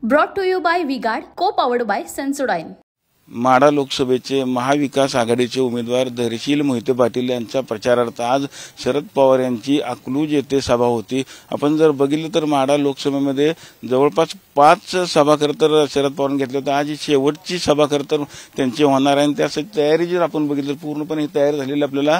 Brought to you by V-Guard, co-powered by Sensodyne. Madha लोकसभेचे महाविकास आघाडीचे उमेदवार धैर्यशील मोहिते पाटील यांच्या प्रचारार्थ आज शरद पवार यांची अकलूज येथे सभा होती। आपण जर बघितलं तर माढा लोकसभेमध्ये जवळपास 5 सभा तर शरद पवारांनी घेतल्या होत्या। आज शेवटची सभा तर त्यांची होणार आहे। त्यासाठी तयारी जर आपण बघितलं पूर्णपणे तयार झालेली आपल्याला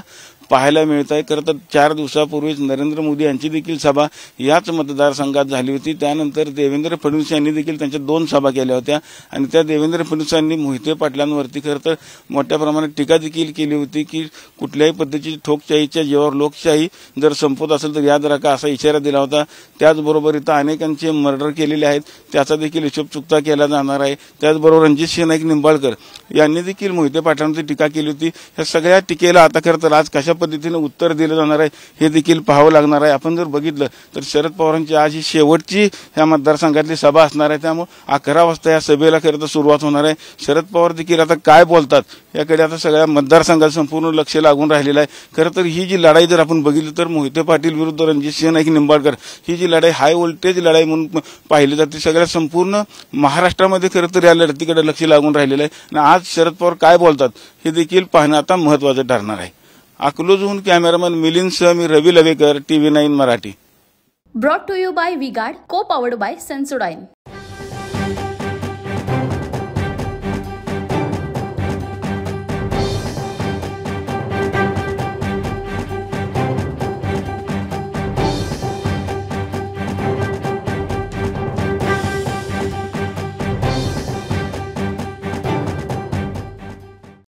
पाहायला मिळत आहे। खरं तर 4 दिवसापूर्वीच नरेंद्र मोदी यांची देखील सभा याच मतदारसंघात झाली होती। त्यानंतर देवेंद्र फडणवीस यांनी देखील त्यांच्या 2 सभा केल्या होत्या आणि त्या देवेंद्र फडणवीस यांनी मोहिते पाटलांवरती खरं तर मोठ्या प्रमाणात टीका देखील केली होती की कुठल्याही पद्धतीची ठोकशाहीच्या जीवावर लोकशाही जर संपत असेल तर याद राखा असा इशारा दिला होता। त्याचबरोबर इथं अनेकांचे मर्डर केलेले आहेत त्याचा देखील हिशोब चुकता केला जाणार आहे। त्याचबरोबर रणजित नाईक निंबाळकर यांनी देखील मोहिते पाटलांची टीका केली होती। या सगळ्या टीकेला आता खरं तर आज कशा पद्धतीने उत्तर दिलं जाणार आहे हे देखील पाहावं लागणार आहे। आपण जर बघितलं तर शरद पवारांची आज ही शेवटची ह्या मतदारसंघातली सभा असणार आहे। त्यामुळे 11 वाजता या सभेला खरं तर सुरुवात होणार आहे। शरद पवार देखील आता काय बोलतात याकडे आता सगळ्या मतदारसंघात संपूर्ण लक्ष लागून राहिलेलं आहे। खरं तर ही जी लढाई जर आपण बघितली तर मोहिते पाटील विरुद्ध रणजित नाईक निंबाळकर ही जी लढाई हाय व्होल्टेज लढाई म्हणून पाहिली जाते। सगळ्या संपूर्ण महाराष्ट्रामध्ये खरं तर या लढतीकडे लक्ष लागून राहिलेलं आहे आणि आज शरद पवार काय बोलतात हे देखील पाहणं आता महत्त्वाचं ठरणार आहे। अकलूजहून कॅमेरामन मिलिंदसह मी Ravi Lavekar, TV9 Marathi. Brought to you by V-Guard, co-powered by Sensodyne.